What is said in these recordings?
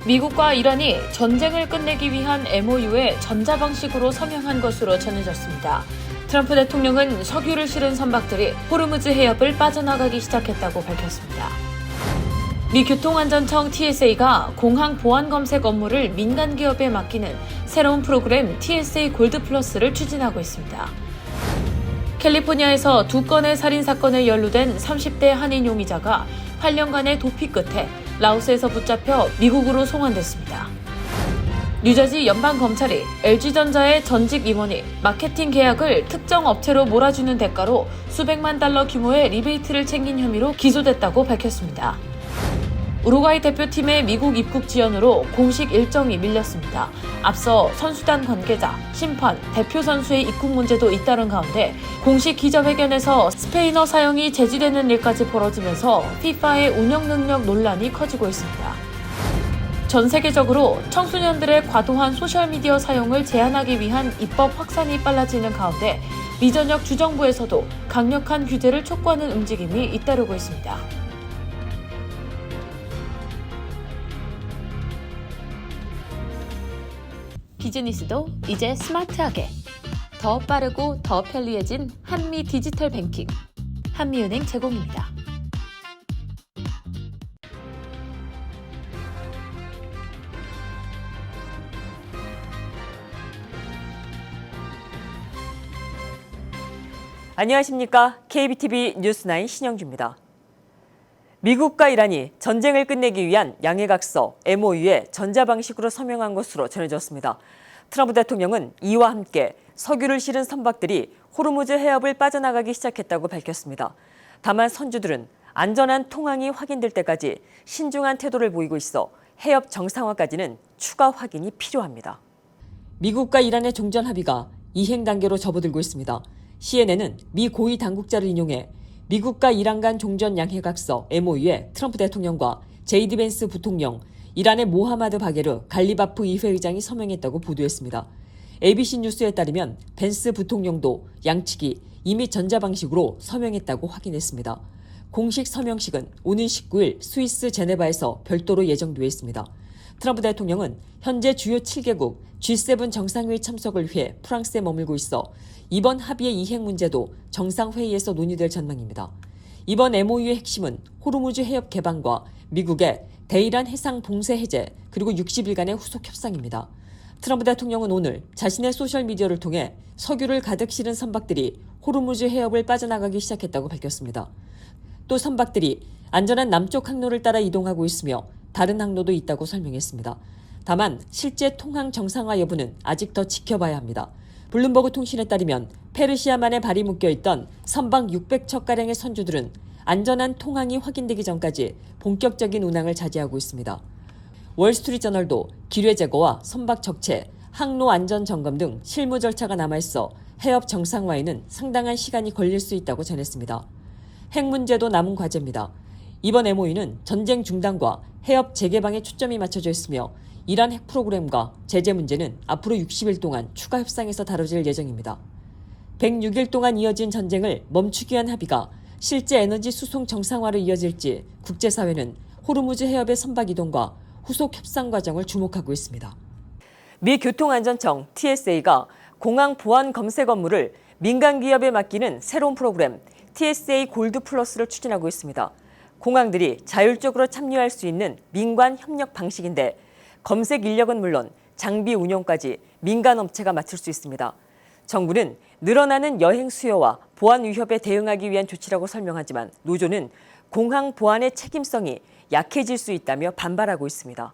미국과 이란이 전쟁을 끝내기 위한 MOU에 전자방식으로 서명한 것으로 전해졌습니다. 트럼프 대통령은 석유를 실은 선박들이 호르무즈 해협을 빠져나가기 시작했다고 밝혔습니다. 미 교통안전청 TSA가 공항 보안 검색 업무를 민간 기업에 맡기는 새로운 프로그램 TSA 골드 플러스를 추진하고 있습니다. 캘리포니아에서 2건의 살인 사건에 연루된 30대 한인 용의자가 8년간의 도피 끝에 라오스에서 붙잡혀 미국으로 송환됐습니다. 뉴저지 연방검찰이 LG전자의 전직 임원이 마케팅 계약을 특정 업체로 몰아주는 대가로 수백만 달러 규모의 리베이트를 챙긴 혐의로 기소됐다고 밝혔습니다. 우루과이 대표팀의 미국 입국 지연으로 공식 일정이 밀렸습니다. 앞서 선수단 관계자, 심판, 대표 선수의 입국 문제도 잇따른 가운데 공식 기자회견에서 스페인어 사용이 제지되는 일까지 벌어지면서 FIFA의 운영 능력 논란이 커지고 있습니다. 전 세계적으로 청소년들의 과도한 소셜미디어 사용을 제한하기 위한 입법 확산이 빨라지는 가운데 미 전역 주정부에서도 강력한 규제를 촉구하는 움직임이 잇따르고 있습니다. 비즈니스도 이제 스마트하게 더 빠르고 더 편리해진 한미 디지털 뱅킹 한미은행 제공입니다. 안녕하십니까. KBTV 뉴스9 신영주입니다. 미국과 이란이 전쟁을 끝내기 위한 양해각서 MOU에 전자방식으로 서명한 것으로 전해졌습니다. 트럼프 대통령은 이와 함께 석유를 실은 선박들이 호르무즈 해협을 빠져나가기 시작했다고 밝혔습니다. 다만 선주들은 안전한 통항이 확인될 때까지 신중한 태도를 보이고 있어 해협 정상화까지는 추가 확인이 필요합니다. 미국과 이란의 종전 합의가 이행 단계로 접어들고 있습니다. CNN은 미 고위 당국자를 인용해 미국과 이란 간 종전 양해각서 MOU에 트럼프 대통령과 JD 벤스 부통령, 이란의 모하마드 바게르 갈리바프 의회의장이 서명했다고 보도했습니다. ABC 뉴스에 따르면 벤스 부통령도 양측이 이미 전자방식으로 서명했다고 확인했습니다. 공식 서명식은 오는 19일 스위스 제네바에서 별도로 예정돼 있습니다. 트럼프 대통령은 현재 주요 7개국 G7 정상회의 참석을 위해 프랑스에 머물고 있어 이번 합의의 이행 문제도 정상회의에서 논의될 전망입니다. 이번 MOU의 핵심은 호르무즈 해협 개방과 미국의 대이란 해상 봉쇄 해제 그리고 60일간의 후속 협상입니다. 트럼프 대통령은 오늘 자신의 소셜미디어를 통해 석유를 가득 실은 선박들이 호르무즈 해협을 빠져나가기 시작했다고 밝혔습니다. 또 선박들이 안전한 남쪽 항로를 따라 이동하고 있으며 다른 항로도 있다고 설명했습니다. 다만 실제 통항 정상화 여부는 아직 더 지켜봐야 합니다. 블룸버그 통신에 따르면 페르시아만에 발이 묶여있던 선박 600척가량의 선주들은 안전한 통항이 확인되기 전까지 본격적인 운항을 자제하고 있습니다. 월스트리트저널도 기뢰 제거와 선박 적체, 항로 안전 점검 등 실무 절차가 남아있어 해협 정상화에는 상당한 시간이 걸릴 수 있다고 전했습니다. 핵 문제도 남은 과제입니다. 이번 MOU는 전쟁 중단과 해협 재개방에 초점이 맞춰져 있으며 이란 핵 프로그램과 제재 문제는 앞으로 60일 동안 추가 협상에서 다뤄질 예정입니다. 106일 동안 이어진 전쟁을 멈추기 위한 합의가 실제 에너지 수송 정상화로 이어질지 국제사회는 호르무즈 해협의 선박 이동과 후속 협상 과정을 주목하고 있습니다. 미 교통안전청 TSA가 공항 보안 검색 업무를 민간 기업에 맡기는 새로운 프로그램 TSA 골드 플러스를 추진하고 있습니다. 공항들이 자율적으로 참여할 수 있는 민관 협력 방식인데 검색 인력은 물론 장비 운영까지 민간 업체가 맡을 수 있습니다. 정부는 늘어나는 여행 수요와 보안 위협에 대응하기 위한 조치라고 설명하지만 노조는 공항 보안의 책임성이 약해질 수 있다며 반발하고 있습니다.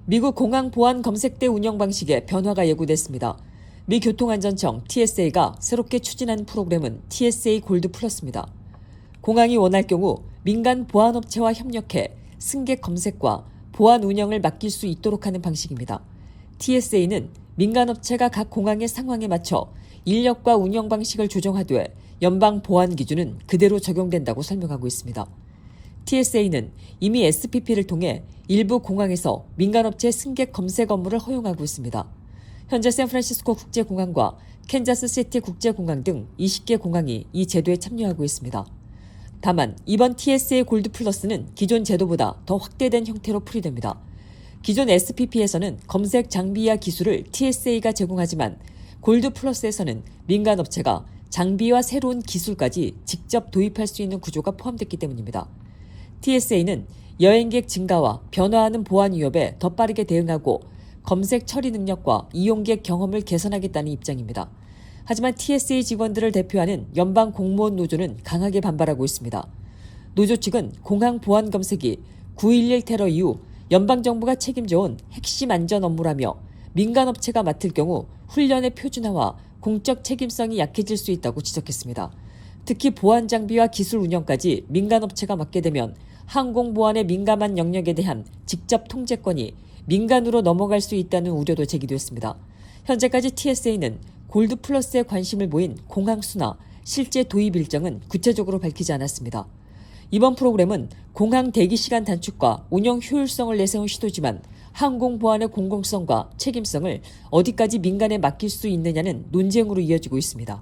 미국 공항 보안 검색대 운영 방식에 변화가 예고됐습니다. 미 교통안전청 TSA가 새롭게 추진한 프로그램은 TSA 골드 플러스입니다. 공항이 원할 경우 민간 보안업체와 협력해 승객 검색과 보안 운영을 맡길 수 있도록 하는 방식입니다. TSA는 민간업체가 각 공항의 상황에 맞춰 인력과 운영 방식을 조정하되 연방 보안 기준은 그대로 적용된다고 설명하고 있습니다. TSA는 이미 SPP를 통해 일부 공항에서 민간업체 승객 검색 업무를 허용하고 있습니다. 현재 샌프란시스코 국제공항과 캔자스시티 국제공항 등 20개 공항이 이 제도에 참여하고 있습니다. 다만 이번 TSA 골드 플러스는 기존 제도보다 더 확대된 형태로 풀이됩니다. 기존 SPP에서는 검색 장비와 기술을 TSA가 제공하지만 골드 플러스에서는 민간 업체가 장비와 새로운 기술까지 직접 도입할 수 있는 구조가 포함됐기 때문입니다. TSA는 여행객 증가와 변화하는 보안 위협에 더 빠르게 대응하고 검색 처리 능력과 이용객 경험을 개선하겠다는 입장입니다. 하지만 TSA 직원들을 대표하는 연방 공무원 노조는 강하게 반발하고 있습니다. 노조 측은 공항 보안 검색이 9.11 테러 이후 연방정부가 책임져온 핵심 안전 업무라며 민간 업체가 맡을 경우 훈련의 표준화와 공적 책임성이 약해질 수 있다고 지적했습니다. 특히 보안 장비와 기술 운영까지 민간 업체가 맡게 되면 항공보안에 민감한 영역에 대한 직접 통제권이 민간으로 넘어갈 수 있다는 우려도 제기됐습니다. 현재까지 TSA는 골드 플러스에 관심을 보인 공항 순화, 실제 도입 일정은 구체적으로 밝히지 않았습니다. 이번 프로그램은 공항 대기 시간 단축과 운영 효율성을 내세운 시도지만 항공보안의 공공성과 책임성을 어디까지 민간에 맡길 수 있느냐는 논쟁으로 이어지고 있습니다.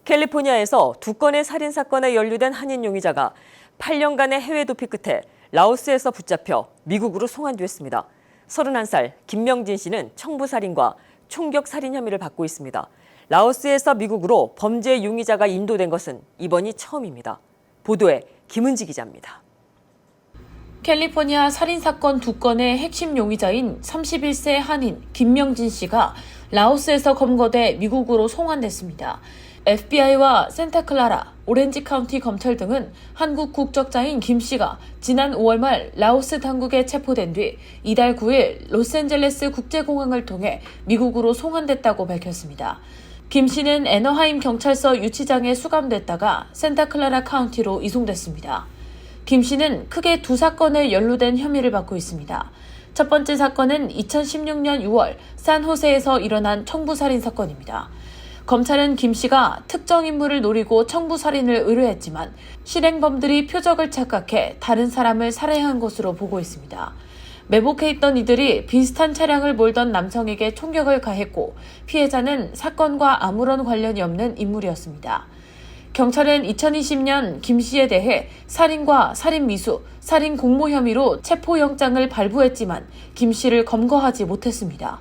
캘리포니아에서 2건의 살인사건에 연루된 한인 용의자가 8년간의 해외 도피 끝에 라오스에서 붙잡혀 미국으로 송환됐습니다. 31살 김명진 씨는 청부살인과 총격살인 혐의를 받고 있습니다. 라오스에서 미국으로 범죄 용의자가 인도된 것은 이번이 처음입니다. 보도에 김은지 기자입니다. 캘리포니아 살인사건 2건의 핵심 용의자인 31세 한인 김명진 씨가 라오스에서 검거돼 미국으로 송환됐습니다. FBI와 산타클라라, 오렌지 카운티 검찰 등은 한국 국적자인 김 씨가 지난 5월 말 라오스 당국에 체포된 뒤 이달 9일 로스앤젤레스 국제공항을 통해 미국으로 송환됐다고 밝혔습니다. 김 씨는 애너하임 경찰서 유치장에 수감됐다가 산타클라라 카운티로 이송됐습니다. 김 씨는 크게 2사건에 연루된 혐의를 받고 있습니다. 첫 번째 사건은 2016년 6월 산호세에서 일어난 청부살인 사건입니다. 검찰은 김 씨가 특정 인물을 노리고 청부살인을 의뢰했지만 실행범들이 표적을 착각해 다른 사람을 살해한 것으로 보고 있습니다. 매복해 있던 이들이 비슷한 차량을 몰던 남성에게 총격을 가했고 피해자는 사건과 아무런 관련이 없는 인물이었습니다. 경찰은 2020년 김 씨에 대해 살인과 살인미수, 살인 공모 혐의로 체포영장을 발부했지만 김 씨를 검거하지 못했습니다.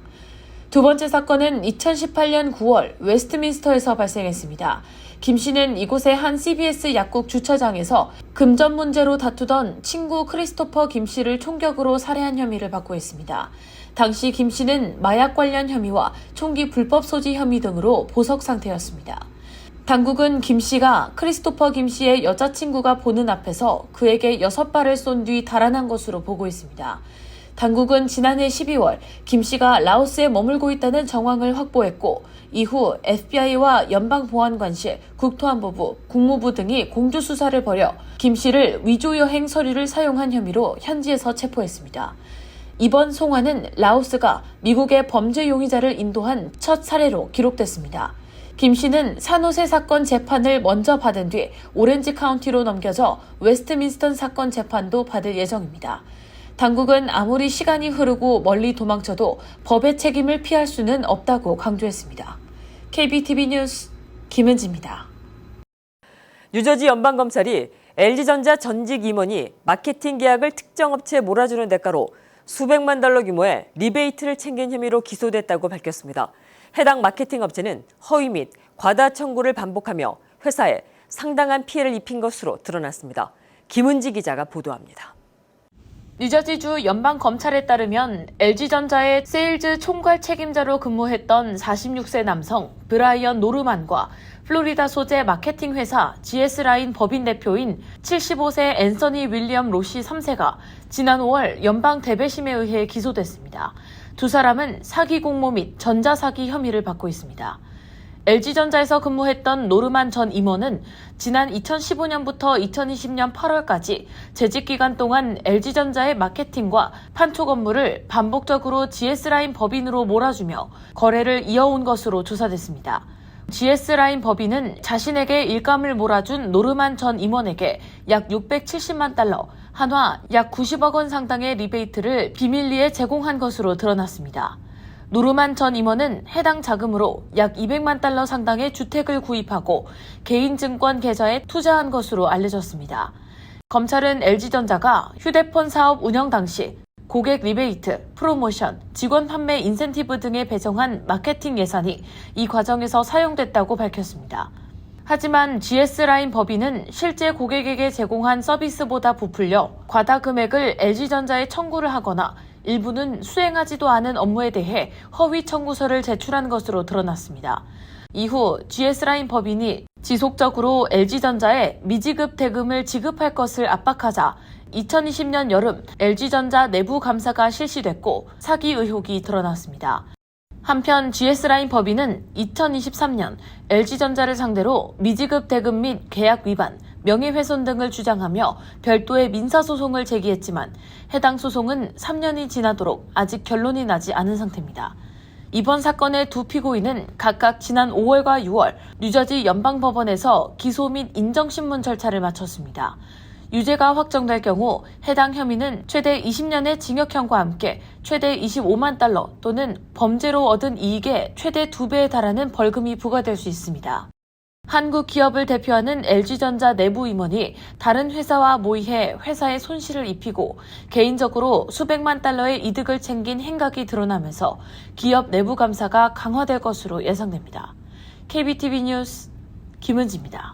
두 번째 사건은 2018년 9월 웨스트민스터에서 발생했습니다. 김 씨는 이곳의 한 CBS 약국 주차장에서 금전 문제로 다투던 친구 크리스토퍼 김 씨를 총격으로 살해한 혐의를 받고 있습니다. 당시 김 씨는 마약 관련 혐의와 총기 불법 소지 혐의 등으로 보석 상태였습니다. 당국은 김 씨가 크리스토퍼 김 씨의 여자친구가 보는 앞에서 그에게 6발을 쏜 뒤 달아난 것으로 보고 있습니다. 당국은 지난해 12월 김 씨가 라오스에 머물고 있다는 정황을 확보했고 이후 FBI와 연방보안관실, 국토안보부, 국무부 등이 공조수사를 벌여 김 씨를 위조여행 서류를 사용한 혐의로 현지에서 체포했습니다. 이번 송환은 라오스가 미국의 범죄 용의자를 인도한 첫 사례로 기록됐습니다. 김 씨는 산호세 사건 재판을 먼저 받은 뒤 오렌지 카운티로 넘겨져 웨스트민스턴 사건 재판도 받을 예정입니다. 당국은 아무리 시간이 흐르고 멀리 도망쳐도 법의 책임을 피할 수는 없다고 강조했습니다. KBTV 뉴스 김은지입니다. 뉴저지 연방검찰이 LG전자 전직 임원이 마케팅 계약을 특정 업체에 몰아주는 대가로 수백만 달러 규모의 리베이트를 챙긴 혐의로 기소됐다고 밝혔습니다. 해당 마케팅 업체는 허위 및 과다 청구를 반복하며 회사에 상당한 피해를 입힌 것으로 드러났습니다. 김은지 기자가 보도합니다. 뉴저지주 연방검찰에 따르면 LG전자의 세일즈 총괄 책임자로 근무했던 46세 남성 브라이언 노르만과 플로리다 소재 마케팅 회사 GS라인 법인 대표인 75세 앤서니 윌리엄 로시 3세가 지난 5월 연방 대배심에 의해 기소됐습니다. 두 사람은 사기 공모 및 전자사기 혐의를 받고 있습니다. LG전자에서 근무했던 노르만 전 임원은 지난 2015년부터 2020년 8월까지 재직 기간 동안 LG전자의 마케팅과 판촉 업무를 반복적으로 GS라인 법인으로 몰아주며 거래를 이어온 것으로 조사됐습니다. GS라인 법인은 자신에게 일감을 몰아준 노르만 전 임원에게 약 670만 달러, 한화 약 90억 원 상당의 리베이트를 비밀리에 제공한 것으로 드러났습니다. 노르만 전 임원은 해당 자금으로 약 200만 달러 상당의 주택을 구입하고 개인 증권 계좌에 투자한 것으로 알려졌습니다. 검찰은 LG전자가 휴대폰 사업 운영 당시 고객 리베이트, 프로모션, 직원 판매 인센티브 등에 배정한 마케팅 예산이 이 과정에서 사용됐다고 밝혔습니다. 하지만 GS라인 법인은 실제 고객에게 제공한 서비스보다 부풀려 과다 금액을 LG전자에 청구를 하거나 일부는 수행하지도 않은 업무에 대해 허위 청구서를 제출한 것으로 드러났습니다. 이후 GS라인 법인이 지속적으로 LG전자에 미지급 대금을 지급할 것을 압박하자 2020년 여름 LG전자 내부 감사가 실시됐고 사기 의혹이 드러났습니다. 한편 GS라인 법인은 2023년 LG전자를 상대로 미지급 대금 및 계약 위반, 명예훼손 등을 주장하며 별도의 민사소송을 제기했지만 해당 소송은 3년이 지나도록 아직 결론이 나지 않은 상태입니다. 이번 사건의 두 피고인은 각각 지난 5월과 6월 뉴저지 연방법원에서 기소 및 인정신문 절차를 마쳤습니다. 유죄가 확정될 경우 해당 혐의는 최대 20년의 징역형과 함께 최대 25만 달러 또는 범죄로 얻은 이익의 최대 2배에 달하는 벌금이 부과될 수 있습니다. 한국 기업을 대표하는 LG전자 내부 임원이 다른 회사와 모의해 회사에 손실을 입히고 개인적으로 수백만 달러의 이득을 챙긴 행각이 드러나면서 기업 내부 감사가 강화될 것으로 예상됩니다. KBTV 뉴스 김은지입니다.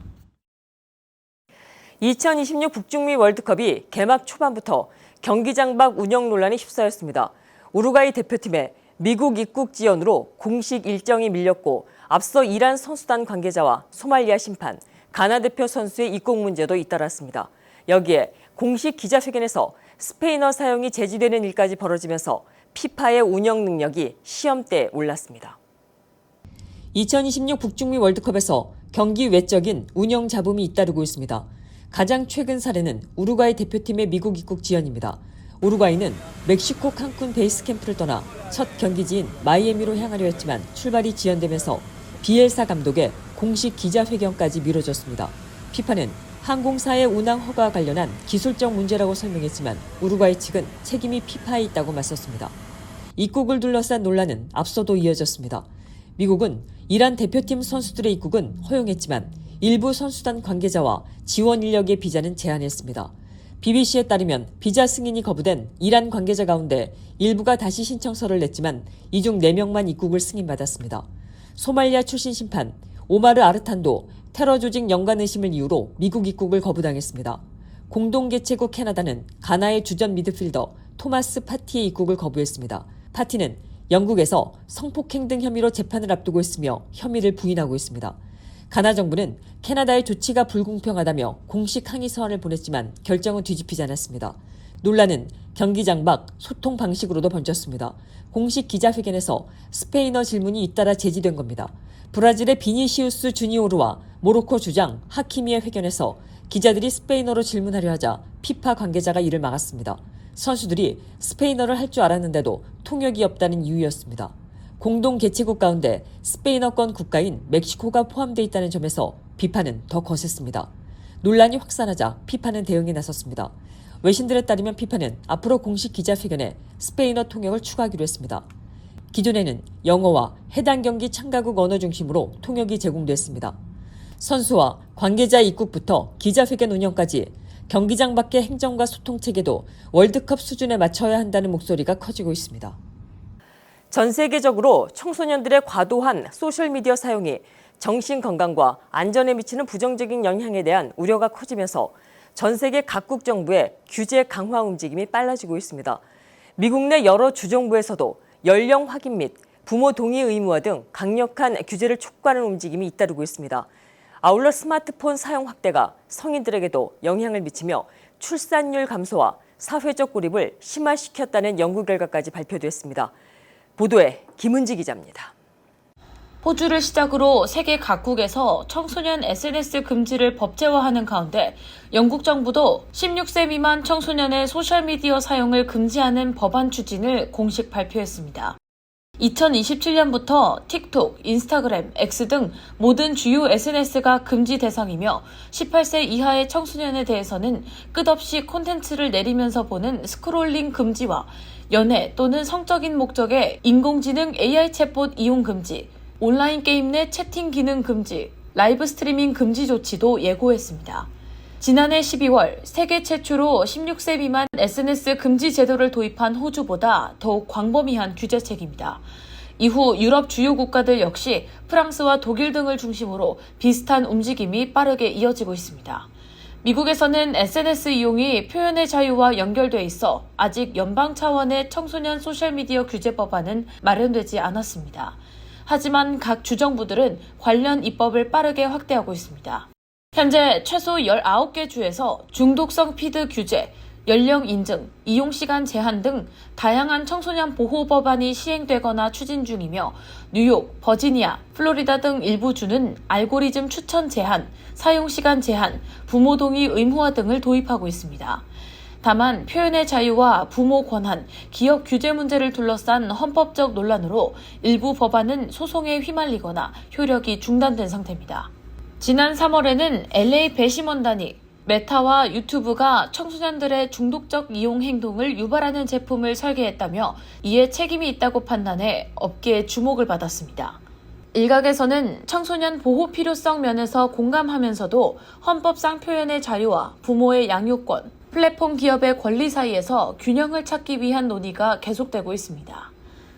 2026 북중미 월드컵이 개막 초반부터 경기장 밖 운영 논란이 휩싸였습니다. 우루과이 대표팀의 미국 입국 지연으로 공식 일정이 밀렸고 앞서 이란 선수단 관계자와 소말리아 심판, 가나 대표 선수의 입국 문제도 잇따랐습니다. 여기에 공식 기자회견에서 스페인어 사용이 제지되는 일까지 벌어지면서 피파의 운영 능력이 시험대에 올랐습니다. 2026 북중미 월드컵에서 경기 외적인 운영 잡음이 잇따르고 있습니다. 가장 최근 사례는 우루과이 대표팀의 미국 입국 지연입니다. 우루과이는 멕시코 칸쿤 베이스 캠프를 떠나 첫 경기지인 마이애미로 향하려 했지만 출발이 지연되면서 비엘사 감독의 공식 기자회견까지 미뤄졌습니다. 피파는 항공사의 운항 허가와 관련한 기술적 문제라고 설명했지만 우루과이 측은 책임이 피파에 있다고 맞섰습니다. 입국을 둘러싼 논란은 앞서도 이어졌습니다. 미국은 이란 대표팀 선수들의 입국은 허용했지만 일부 선수단 관계자와 지원 인력의 비자는 제한했습니다. BBC에 따르면 비자 승인이 거부된 이란 관계자 가운데 일부가 다시 신청서를 냈지만 이 중 4명만 입국을 승인받았습니다. 소말리아 출신 심판 오마르 아르탄도 테러 조직 연관 의심을 이유로 미국 입국을 거부당했습니다. 공동개최국 캐나다는 가나의 주전 미드필더 토마스 파티의 입국을 거부했습니다. 파티는 영국에서 성폭행 등 혐의로 재판을 앞두고 있으며 혐의를 부인하고 있습니다. 가나 정부는 캐나다의 조치가 불공평하다며 공식 항의 서한을 보냈지만 결정은 뒤집히지 않았습니다. 논란은 경기장 밖 소통 방식으로도 번졌습니다. 공식 기자회견에서 스페인어 질문이 잇따라 제지된 겁니다. 브라질의 비니시우스 주니오르와 모로코 주장 하키미의 회견에서 기자들이 스페인어로 질문하려 하자 피파 관계자가 이를 막았습니다. 선수들이 스페인어를 할 줄 알았는데도 통역이 없다는 이유였습니다. 공동 개최국 가운데 스페인어권 국가인 멕시코가 포함되어 있다는 점에서 비판은 더 거셌습니다. 논란이 확산하자 피파는 대응에 나섰습니다. 외신들에 따르면 피파는 앞으로 공식 기자회견에 스페인어 통역을 추가하기로 했습니다. 기존에는 영어와 해당 경기 참가국 언어 중심으로 통역이 제공됐습니다. 선수와 관계자 입국부터 기자회견 운영까지 경기장 밖의 행정과 소통 체계도 월드컵 수준에 맞춰야 한다는 목소리가 커지고 있습니다. 전 세계적으로 청소년들의 과도한 소셜미디어 사용이 정신 건강과 안전에 미치는 부정적인 영향에 대한 우려가 커지면서 전 세계 각국 정부의 규제 강화 움직임이 빨라지고 있습니다. 미국 내 여러 주정부에서도 연령 확인 및 부모 동의 의무화 등 강력한 규제를 촉구하는 움직임이 잇따르고 있습니다. 아울러 스마트폰 사용 확대가 성인들에게도 영향을 미치며 출산율 감소와 사회적 고립을 심화시켰다는 연구 결과까지 발표됐습니다. 보도에 김은지 기자입니다. 호주를 시작으로 세계 각국에서 청소년 SNS 금지를 법제화하는 가운데 영국 정부도 16세 미만 청소년의 소셜미디어 사용을 금지하는 법안 추진을 공식 발표했습니다. 2027년부터 틱톡, 인스타그램, X 등 모든 주요 SNS가 금지 대상이며 18세 이하의 청소년에 대해서는 끝없이 콘텐츠를 내리면서 보는 스크롤링 금지와 연애 또는 성적인 목적의 인공지능 AI 챗봇 이용 금지, 온라인 게임 내 채팅 기능 금지, 라이브 스트리밍 금지 조치도 예고했습니다. 지난해 12월 세계 최초로 16세 미만 SNS 금지 제도를 도입한 호주보다 더욱 광범위한 규제책입니다. 이후 유럽 주요 국가들 역시 프랑스와 독일 등을 중심으로 비슷한 움직임이 빠르게 이어지고 있습니다. 미국에서는 SNS 이용이 표현의 자유와 연결돼 있어 아직 연방 차원의 청소년 소셜미디어 규제 법안은 마련되지 않았습니다. 하지만 각 주정부들은 관련 입법을 빠르게 확대하고 있습니다. 현재 최소 19개 주에서 중독성 피드 규제, 연령 인증, 이용시간 제한 등 다양한 청소년 보호 법안이 시행되거나 추진 중이며 뉴욕, 버지니아, 플로리다 등 일부 주는 알고리즘 추천 제한, 사용시간 제한, 부모 동의 의무화 등을 도입하고 있습니다. 다만 표현의 자유와 부모 권한, 기업 규제 문제를 둘러싼 헌법적 논란으로 일부 법안은 소송에 휘말리거나 효력이 중단된 상태입니다. 지난 3월에는 LA 배심원단이 메타와 유튜브가 청소년들의 중독적 이용 행동을 유발하는 제품을 설계했다며 이에 책임이 있다고 판단해 업계의 주목을 받았습니다. 일각에서는 청소년 보호 필요성 면에서 공감하면서도 헌법상 표현의 자유와 부모의 양육권, 플랫폼 기업의 권리 사이에서 균형을 찾기 위한 논의가 계속되고 있습니다.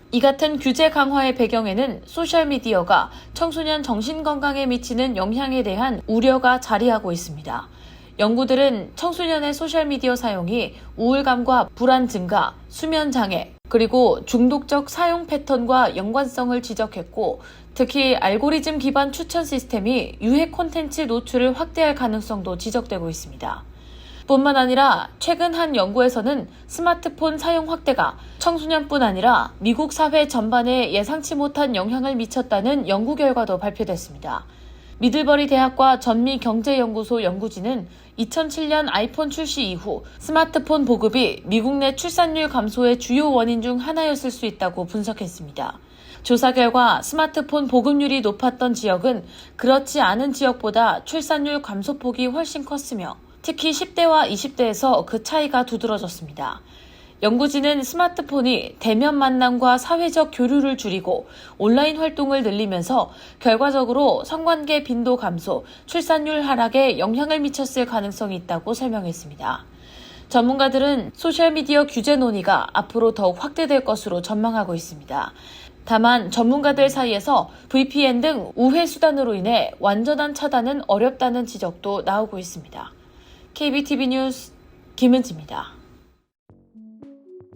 이 같은 규제 강화의 배경에는 소셜미디어가 청소년 정신건강에 미치는 영향에 대한 우려가 자리하고 있습니다. 연구들은 청소년의 소셜미디어 사용이 우울감과 불안 증가, 수면 장애, 그리고 중독적 사용 패턴과 연관성을 지적했고, 특히 알고리즘 기반 추천 시스템이 유해 콘텐츠 노출을 확대할 가능성도 지적되고 있습니다. 뿐만 아니라 최근 한 연구에서는 스마트폰 사용 확대가 청소년뿐 아니라 미국 사회 전반에 예상치 못한 영향을 미쳤다는 연구 결과도 발표됐습니다. 미들버리 대학과 전미경제연구소 연구진은 2007년 아이폰 출시 이후 스마트폰 보급이 미국 내 출산율 감소의 주요 원인 중 하나였을 수 있다고 분석했습니다. 조사 결과 스마트폰 보급률이 높았던 지역은 그렇지 않은 지역보다 출산율 감소폭이 훨씬 컸으며 특히 10대와 20대에서 그 차이가 두드러졌습니다. 연구진은 스마트폰이 대면 만남과 사회적 교류를 줄이고 온라인 활동을 늘리면서 결과적으로 성관계 빈도 감소, 출산율 하락에 영향을 미쳤을 가능성이 있다고 설명했습니다. 전문가들은 소셜미디어 규제 논의가 앞으로 더욱 확대될 것으로 전망하고 있습니다. 다만 전문가들 사이에서 VPN 등 우회 수단으로 인해 완전한 차단은 어렵다는 지적도 나오고 있습니다. KBTV 뉴스 김은지입니다.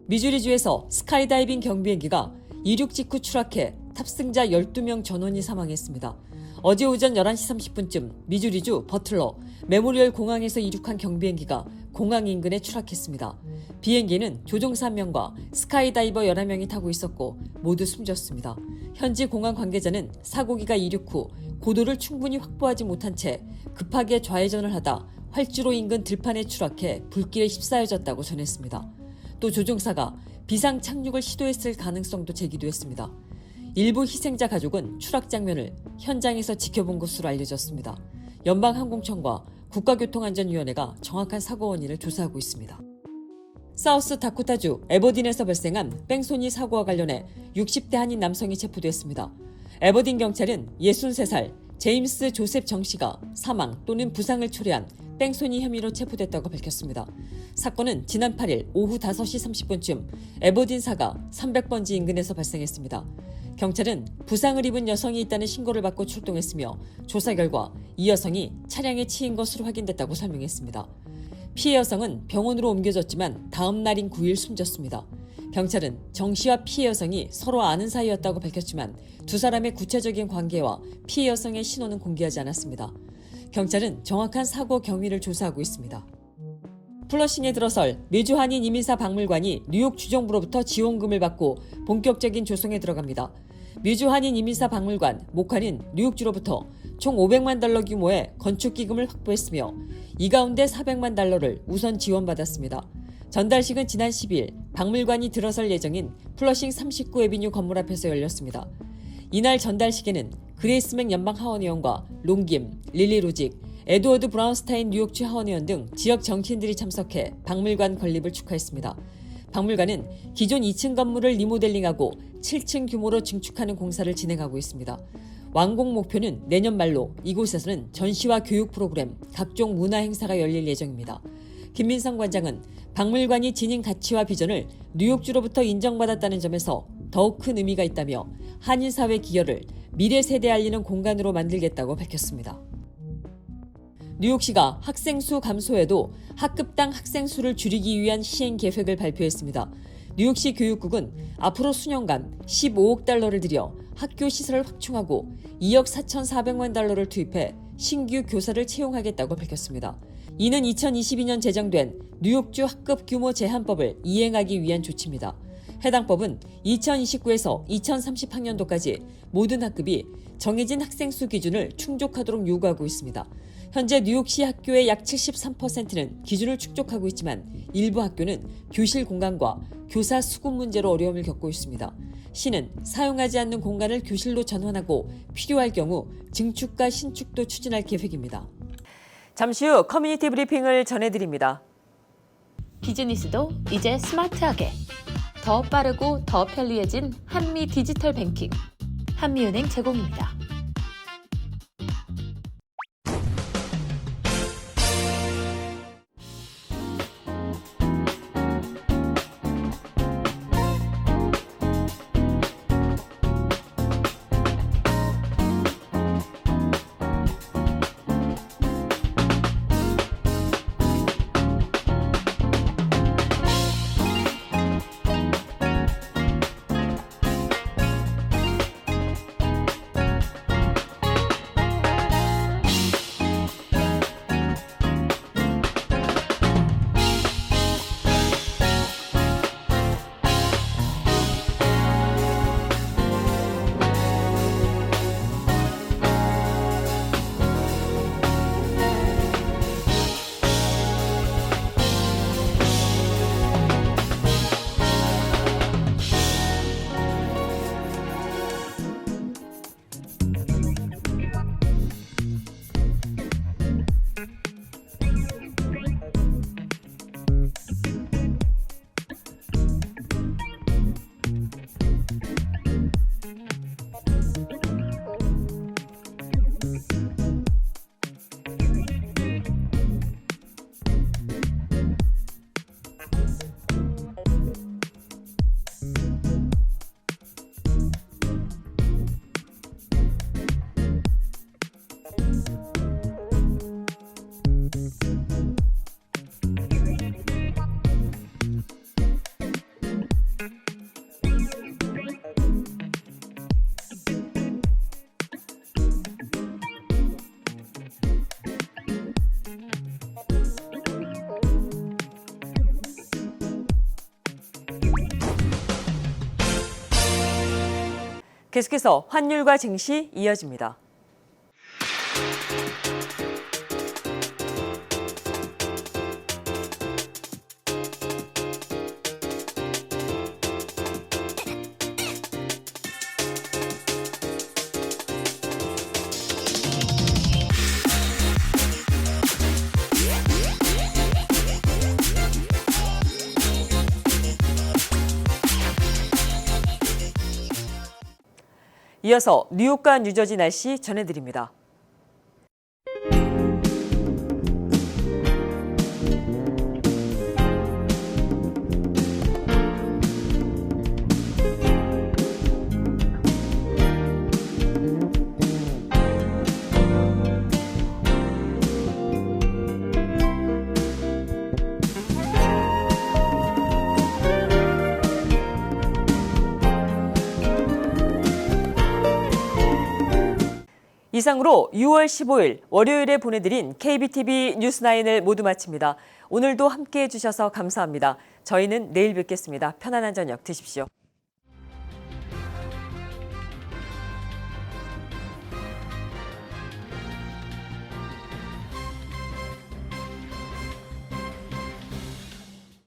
미주리주에서 스카이다이빙 경비행기가 이륙 직후 추락해 탑승자 12명 전원이 사망했습니다. 어제 오전 11시 30분쯤 미주리주 버틀러 메모리얼 공항에서 이륙한 경비행기가 공항 인근에 추락했습니다. 비행기는 조종사 1명과 스카이다이버 11명이 타고 있었고 모두 숨졌습니다. 현지 공항 관계자는 사고기가 이륙 후 고도를 충분히 확보하지 못한 채 급하게 좌회전을 하다 활주로 인근 들판에 추락해 불길에 휩싸여졌다고 전했습니다. 또 조종사가 비상 착륙을 시도했을 가능성도 제기됐습니다. 일부 희생자 가족은 추락 장면을 현장에서 지켜본 것으로 알려졌습니다. 연방항공청과 국가교통안전위원회가 정확한 사고 원인을 조사하고 있습니다. 사우스 다코타주 에버딘에서 발생한 뺑소니 사고와 관련해 60대 한인 남성이 체포됐습니다. 에버딘 경찰은 63살 제임스 조셉 정 씨가 사망 또는 부상을 초래한 뺑소니 혐의로 체포됐다고 밝혔습니다. 사건은 지난 8일 오후 5시 30분쯤 에버딘사가 300번지 인근에서 발생했습니다. 경찰은 부상을 입은 여성이 있다는 신고를 받고 출동했으며 조사 결과 이 여성이 차량에 치인 것으로 확인됐다고 설명했습니다. 피해 여성은 병원으로 옮겨졌지만 다음 날인 9일 숨졌습니다. 경찰은 정 씨와 피해 여성이 서로 아는 사이였다고 밝혔지만 두 사람의 구체적인 관계와 피해 여성의 신원은 공개하지 않았습니다. 경찰은 정확한 사고 경위를 조사하고 있습니다. 플러싱에 들어설 미주 한인 이민사 박물관이 뉴욕 주정부로부터 지원금을 받고 본격적인 조성에 들어갑니다. 미주 한인 이민사 박물관 목화는 뉴욕주로부터 총 $500만 규모의 건축 기금을 확보했으며 이 가운데 $400만 우선 지원받았습니다. 전달식은 지난 10일 박물관이 들어설 예정인 플러싱 39 애비뉴 건물 앞에서 열렸습니다. 이날 전달식에는 그레이스맥 연방 하원의원과 롱김, 릴리 로직, 에드워드 브라운스타인 뉴욕주 하원의원 등 지역 정치인들이 참석해 박물관 건립을 축하했습니다. 박물관은 기존 2층 건물을 리모델링하고 7층 규모로 증축하는 공사를 진행하고 있습니다. 완공 목표는 내년 말로 이곳에서는 전시와 교육 프로그램, 각종 문화 행사가 열릴 예정입니다. 김민성 관장은 박물관이 지닌 가치와 비전을 뉴욕주로부터 인정받았다는 점에서 더욱 큰 의미가 있다며 한인사회 기여를 미래 세대에 알리는 공간으로 만들겠다고 밝혔습니다. 뉴욕시가 학생 수 감소에도 학급당 학생 수를 줄이기 위한 시행 계획을 발표했습니다. 뉴욕시 교육국은 앞으로 수년간 15억 달러를 들여 학교 시설을 확충하고 2억 4,400만 달러를 투입해 신규 교사를 채용하겠다고 밝혔습니다. 이는 2022년 제정된 뉴욕주 학급 규모 제한법을 이행하기 위한 조치입니다. 해당 법은 2029에서 2030학년도까지 모든 학급이 정해진 학생 수 기준을 충족하도록 요구하고 있습니다. 현재 뉴욕시 학교의 약 73%는 기준을 충족하고 있지만 일부 학교는 교실 공간과 교사 수급 문제로 어려움을 겪고 있습니다. 시는 사용하지 않는 공간을 교실로 전환하고 필요할 경우 증축과 신축도 추진할 계획입니다. 잠시 후 커뮤니티 브리핑을 전해드립니다. 비즈니스도 이제 스마트하게. 더 빠르고 더 편리해진 한미 디지털 뱅킹. 한미은행 제공입니다. 계속해서 환율과 증시 이어집니다. 이어서 뉴욕과 뉴저지 날씨 전해드립니다. 이상으로 6월 15일 월요일에 보내드린 KBTV 뉴스9을 모두 마칩니다. 오늘도 함께해 주셔서 감사합니다. 저희는 내일 뵙겠습니다. 편안한 저녁 되십시오.